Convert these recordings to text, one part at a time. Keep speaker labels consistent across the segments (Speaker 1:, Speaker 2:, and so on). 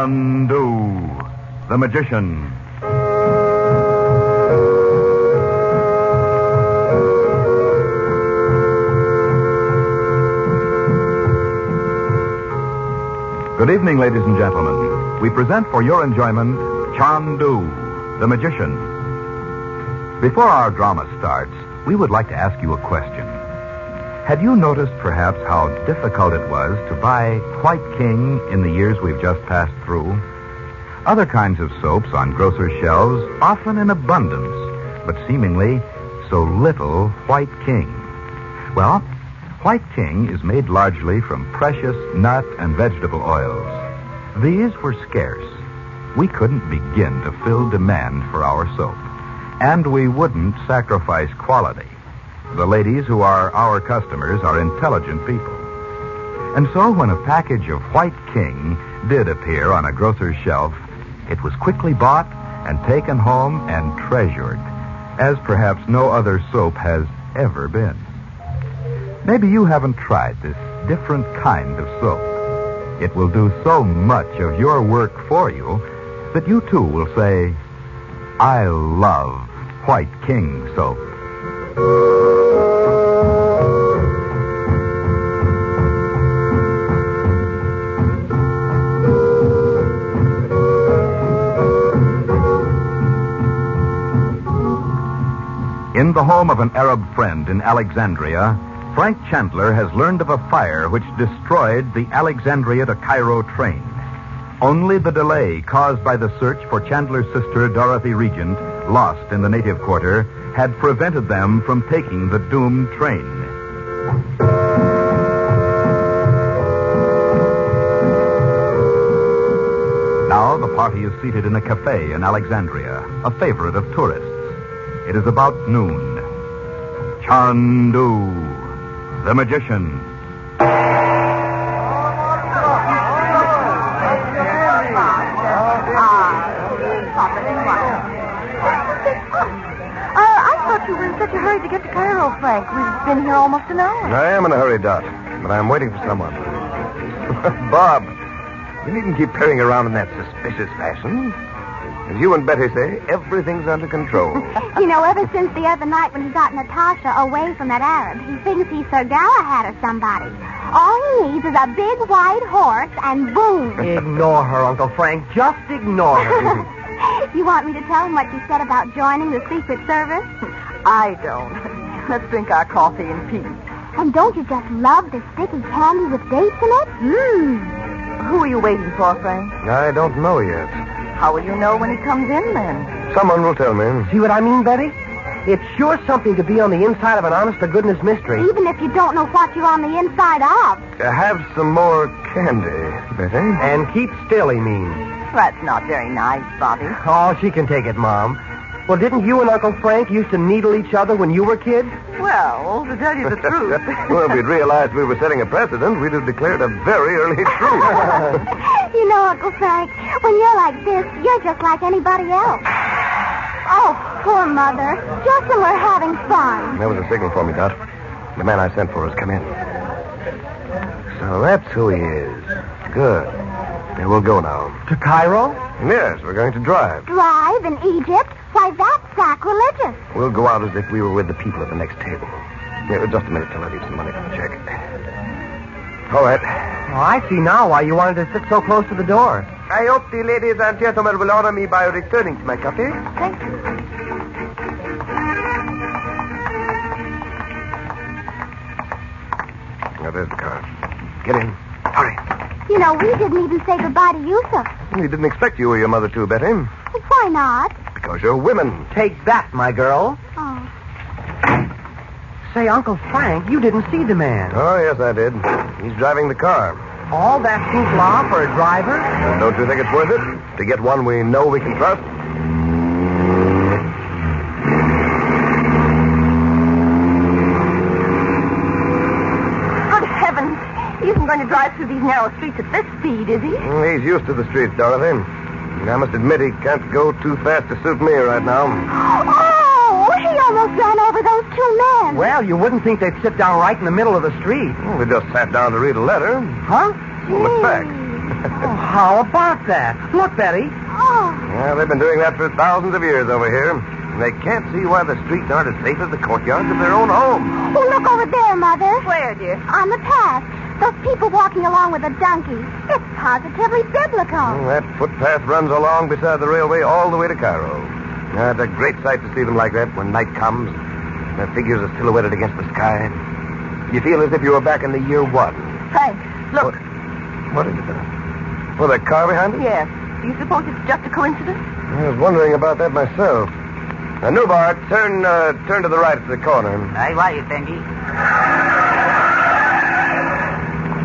Speaker 1: Chandu the Magician. Good evening, ladies and gentlemen. We present for your enjoyment Chandu the Magician. Before our drama starts, we would like to ask you a question. Had you noticed perhaps how difficult it was to buy White King in the years we've just passed through? Other kinds of soaps on grocers' shelves, often in abundance, but seemingly so little White King. Well, White King is made largely from precious nut and vegetable oils. These were scarce. We couldn't begin to fill demand for our soap. And we wouldn't sacrifice quality. The ladies who are our customers are intelligent people. And so when a package of White King did appear on a grocer's shelf, it was quickly bought and taken home and treasured, as perhaps no other soap has ever been. Maybe you haven't tried this different kind of soap. It will do so much of your work for you that you too will say, I love White King soap. In the home of an Arab friend in Alexandria, Frank Chandler has learned of a fire which destroyed the Alexandria to Cairo train. Only the delay caused by the search for Chandler's sister, Dorothy Regent, lost in the native quarter, had prevented them from taking the doomed train. Now the party is seated in a cafe in Alexandria, a favorite of tourists. It is about noon. Chandu the Magician.
Speaker 2: You were in such a hurry to get to Cairo, Frank. We've been here almost an hour.
Speaker 3: I am in a hurry, Dot, but I'm waiting for someone. Bob, you needn't keep peering around in that suspicious fashion. As you and Betty say, everything's under control.
Speaker 4: You know, ever since the other night when he got Natasha away from that Arab, he thinks he's Sir Galahad or somebody. All he needs is a big white horse and boom.
Speaker 5: Ignore her, Uncle Frank. Just ignore her.
Speaker 4: You want me to tell him what you said about joining the Secret Service?
Speaker 2: I don't. Let's drink our coffee in peace.
Speaker 4: And don't you just love the sticky candy with dates in it?
Speaker 2: Who are you waiting for, Frank?
Speaker 3: I don't know yet.
Speaker 2: How will you know when he comes in, then?
Speaker 3: Someone will tell me.
Speaker 5: See what I mean, Betty? It's sure something to be on the inside of an honest-to-goodness mystery.
Speaker 4: Even if you don't know what you're on the inside of.
Speaker 3: Have some more candy, Betty.
Speaker 5: And keep still, he means.
Speaker 2: That's not very nice, Bobby.
Speaker 5: Oh, she can take it, Mom. Well, didn't you and Uncle Frank used to needle each other when you were kids?
Speaker 2: Well, to tell you the truth.
Speaker 3: Well, if we'd realized we were setting a precedent, we'd have declared a very early truce.
Speaker 4: You know, Uncle Frank, when you're like this, you're just like anybody else. Oh, poor Mother. Just when we're having fun.
Speaker 3: That was a signal for me, Dot. The man I sent for has come in. So that's who he is. Good. Here we'll go now.
Speaker 5: To Cairo?
Speaker 3: Yes, we're going to drive.
Speaker 4: Drive in Egypt? Why, that's sacrilegious.
Speaker 3: We'll go out as if we were with the people at the next table. Yeah, just a minute till I leave some money for the check. All right.
Speaker 5: Oh, I see now why you wanted to sit so close to the door.
Speaker 3: I hope the ladies and gentlemen will honor me by returning to my cafe.
Speaker 2: Thank you.
Speaker 3: Now, there's the car. Get in. Hurry.
Speaker 4: You know, we didn't even say goodbye to Yusuf.
Speaker 3: We didn't expect you or your mother to, Betty.
Speaker 4: Why not?
Speaker 3: Because you're women.
Speaker 5: Take that, my girl.
Speaker 4: Oh.
Speaker 5: Say, Uncle Frank, you didn't see the man.
Speaker 3: Oh, yes, I did. He's driving the car.
Speaker 5: All that hoopla for a driver?
Speaker 3: Don't you think it's worth it? To get one we know we can trust?
Speaker 2: Good heavens. He isn't going to drive through these narrow streets at this speed, is he?
Speaker 3: He's used to the streets, Dorothy. I must admit he can't go too fast to suit me right now.
Speaker 4: Oh, he almost ran over those two men.
Speaker 5: Well, you wouldn't think they'd sit down right in the middle of the street.
Speaker 3: Well, we just sat down to read a letter.
Speaker 5: Huh?
Speaker 3: Well, look back.
Speaker 5: How about that? Look, Betty.
Speaker 4: Oh,
Speaker 3: Yeah, they've been doing that for thousands of years over here. And they can't see why the streets aren't as safe as the courtyards of their own homes.
Speaker 4: oh, look over there, Mother.
Speaker 2: Where, dear?
Speaker 4: On the path. Those people walking along with a donkey. It's positively biblical.
Speaker 3: That footpath runs along beside the railway all the way to Cairo. It's a great sight to see them like that when night comes. Their figures are silhouetted against the sky. You feel as if you were back in the year one.
Speaker 2: Frank, look.
Speaker 3: What is it? Well, the car behind it?
Speaker 2: Yes. Do you suppose it's just a coincidence?
Speaker 3: I was wondering about that myself. Nubar, turn to the right at the corner.
Speaker 5: Aye, why, Fendi?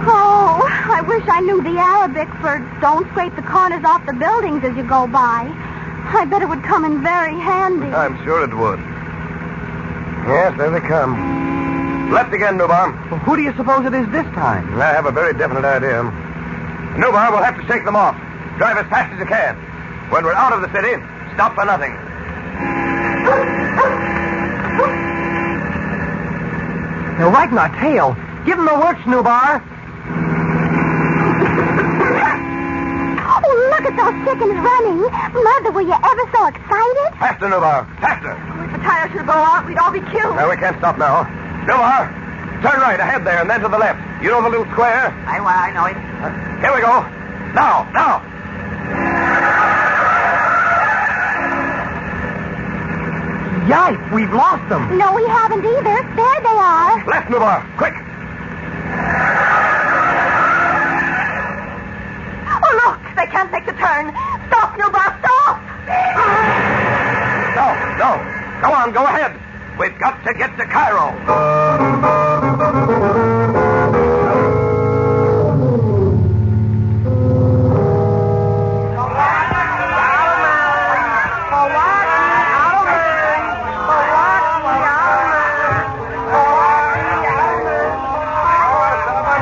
Speaker 4: Oh, I wish I knew the Arabic for don't scrape the corners off the buildings as you go by. I bet it would come in very handy.
Speaker 3: I'm sure it would. Yes, there they come. Left again, Nubar.
Speaker 5: Well, who do you suppose it is this time?
Speaker 3: I have a very definite idea. Nubar, we'll have to shake them off. Drive as fast as you can. When we're out of the city, stop for nothing.
Speaker 5: They're right in our tail. Give them the works, Nubar.
Speaker 4: Oh, look at those chickens running. Mother, were you ever so excited?
Speaker 3: Faster, Nubar. Faster.
Speaker 2: If the tire should go out, we'd all be killed.
Speaker 3: No, we can't stop now. Nubar, turn right ahead there and then to the left. You know the little square?
Speaker 5: I know it.
Speaker 3: Here we go. Now.
Speaker 5: Yikes, we've lost them.
Speaker 4: No, we haven't either. There they are.
Speaker 3: Left, Nubar. Quick.
Speaker 2: Oh, look. They can't make the turn. Stop, Nubar, stop.
Speaker 3: No. Go on, go ahead. We've got to get to Cairo.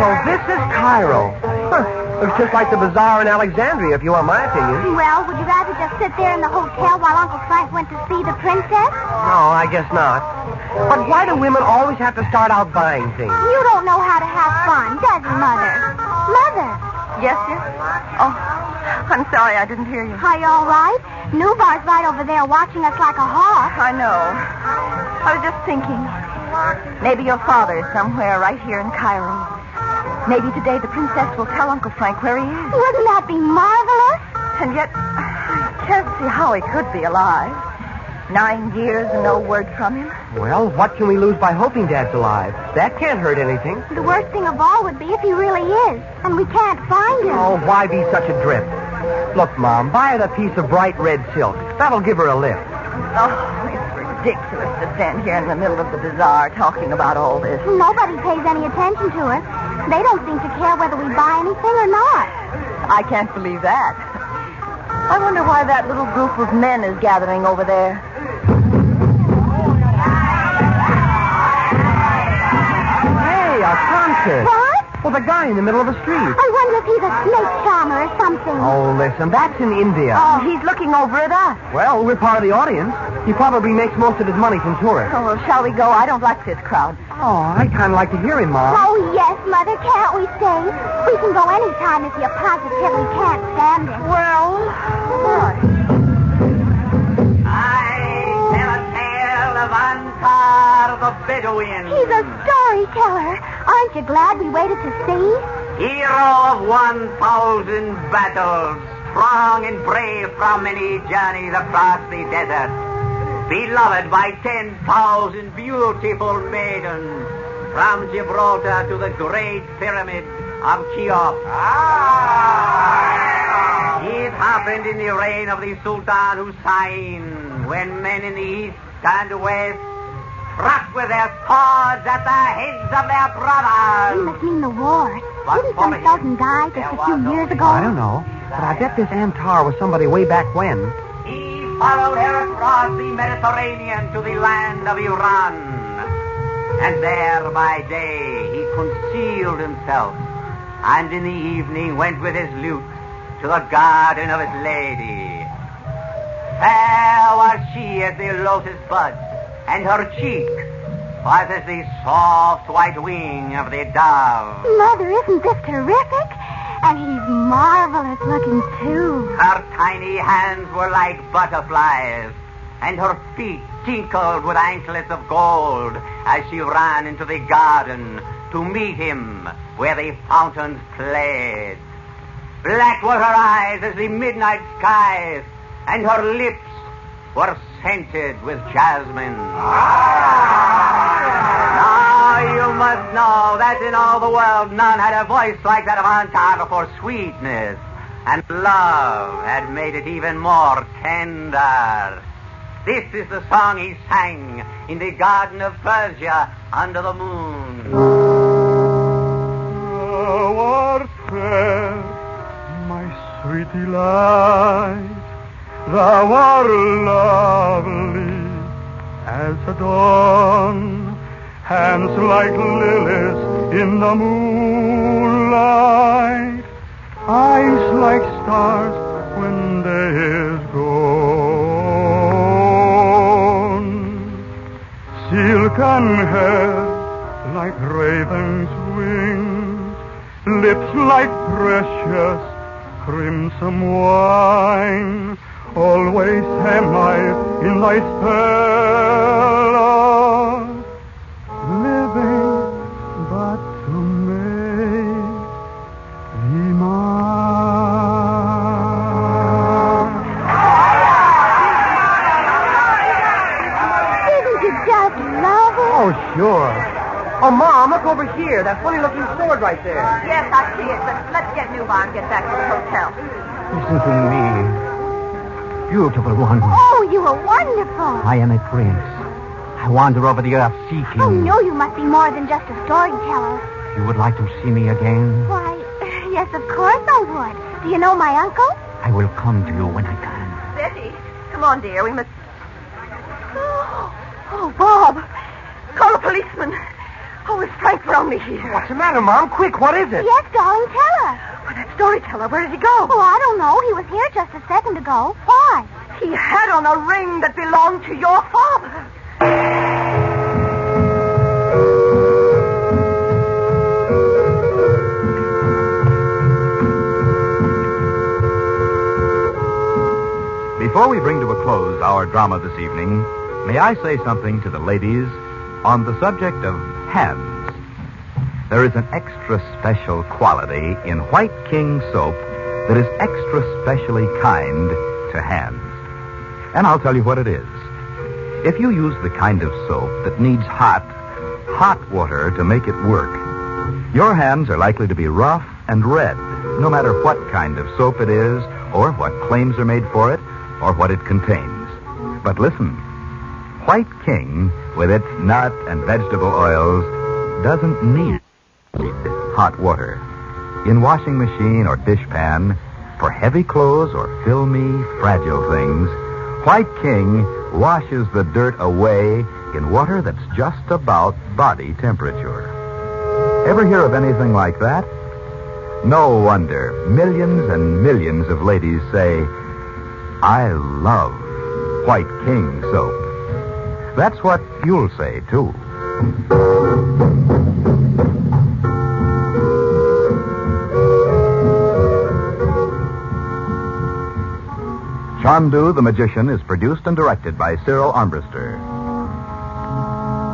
Speaker 5: So this is Cairo. Huh. Looks just like the bazaar in Alexandria, if you want my opinion.
Speaker 4: Well, would you rather just sit there in the hotel while Uncle Frank went to see the princess?
Speaker 5: No, I guess not. But why do women always have to start out buying things?
Speaker 4: You don't know how to have fun, does he, Mother? Mother,
Speaker 2: Yes, dear? Oh, I'm sorry I didn't hear you.
Speaker 4: are you all right? Nubar's right over there watching us like a hawk.
Speaker 2: I know. I was just thinking. Maybe your father is somewhere right here in Cairo. Maybe today the princess will tell Uncle Frank where he is.
Speaker 4: Wouldn't that be marvelous?
Speaker 2: And yet, I can't see how he could be alive. 9 years and no word from him.
Speaker 5: Well, what can we lose by hoping Dad's alive? That can't hurt anything.
Speaker 4: The worst thing of all would be if he really is, and we can't find him.
Speaker 5: Oh, why be such a drip? Look, Mom, buy her a piece of bright red silk. That'll give her a lift.
Speaker 2: Oh, it's ridiculous to stand here in the middle of the bazaar talking about all this.
Speaker 4: Nobody pays any attention to us. They don't seem to care whether we buy anything or not.
Speaker 2: I can't believe that. I wonder why that little group of men is gathering over there.
Speaker 5: Hey, a concert.
Speaker 4: What?
Speaker 5: Well, the guy in the middle of the street.
Speaker 4: I wonder if he's a snake charmer or something.
Speaker 5: Oh, listen, that's in India.
Speaker 2: Oh, he's looking over at us.
Speaker 5: Well, we're part of the audience. He probably makes most of his money from tourists.
Speaker 2: Oh, well, shall we go? I don't like this crowd.
Speaker 5: Oh, I'd kind of like to hear him, Mom.
Speaker 4: Oh, yes, Mother. Can't we stay? We can go any time if you positively can't stand it.
Speaker 2: Well, what?
Speaker 6: I tell a tale of Antar the Bedouin,
Speaker 4: He's a storyteller. Aren't you glad we waited to see?
Speaker 6: hero of 1,000 battles, strong and brave from many journeys across the desert, beloved by 10,000 beautiful maidens, from Gibraltar to the Great Pyramid of Cheops. It happened in the reign of the Sultan Hussein, when men in the east and west struck with their swords at the heads of their
Speaker 4: You
Speaker 6: brothers.
Speaker 4: must mean the war.
Speaker 6: But
Speaker 4: Didn't some
Speaker 6: for him,
Speaker 4: thousand die just
Speaker 6: there
Speaker 4: a few
Speaker 6: was
Speaker 4: years
Speaker 6: only
Speaker 4: ago?
Speaker 5: I don't know, but I bet this Antar was somebody way back when.
Speaker 6: He followed her across the Mediterranean to the land of Iran. And there by day he concealed himself, and in the evening went with his lute to the garden of his lady. Fair was she as the lotus bud, and her cheek was as the soft white wing of the dove.
Speaker 4: Mother, isn't this terrific? And he's marvelous looking, too.
Speaker 6: Her tiny hands were like butterflies, and her feet tinkled with anklets of gold as she ran into the garden to meet him where the fountains played. Black were her eyes as the midnight skies, and her lips were scented with jasmine. Now you must know that in all the world none had a voice like that of Aunt Carter for sweetness, and love had made it even more tender. This is the song he sang in the garden of Persia under the moon.
Speaker 7: Thou art fair, my sweet delight. Thou art lovely as the dawn. Hands like lilies in the moonlight. Eyes like stars when day is gone. Silken hair like raven's wings. Lips like precious crimson wine. Always am I in thy spell of living but to make thee mine.
Speaker 4: Didn't you just love it?
Speaker 5: Oh, sure. Oh, Mom, look over here. That funny-looking sword right there.
Speaker 2: Yes, I see it, but let's get Newbar and get back to the hotel.
Speaker 8: Listen to me. Beautiful one.
Speaker 4: Oh, you were wonderful.
Speaker 8: I am a prince. I wander over the earth seeking.
Speaker 4: Oh, no, you must be more than just a storyteller.
Speaker 8: You would like to see me again?
Speaker 4: Why, yes, of course I would. Do you know my uncle?
Speaker 8: I will come to you when I can.
Speaker 2: Betty, come on, dear. We must... Oh, Bob. Call a policeman. Oh, is Frank Romney here?
Speaker 5: What's the matter, Mom? Quick, what is it?
Speaker 4: Yes, darling, tell us.
Speaker 2: Oh, that storyteller, where did he go?
Speaker 4: Oh, I don't know. He was here just a second ago. Why?
Speaker 2: He had on a ring that belonged to your father.
Speaker 1: Before we bring to a close our drama this evening, may I say something to the ladies on the subject of hands. There is an extra special quality in White King soap that is extra specially kind to hands. And I'll tell you what it is. If you use the kind of soap that needs hot water to make it work, your hands are likely to be rough and red, no matter what kind of soap it is, or what claims are made for it, or what it contains. But listen, White King, with its nut and vegetable oils, doesn't need hot water. In washing machine or dishpan, for heavy clothes or filmy, fragile things, White King washes the dirt away in water that's just about body temperature. Ever hear of anything like that? No wonder millions and millions of ladies say, I love White King soap. That's what you'll say, too. Chandu the Magician is produced and directed by Cyril Armbruster.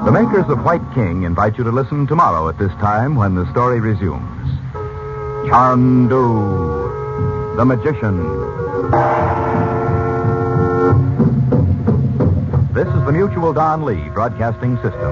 Speaker 1: The makers of White King invite you to listen tomorrow at this time when the story resumes. Chandu the Magician. This is the Mutual Don Lee Broadcasting System.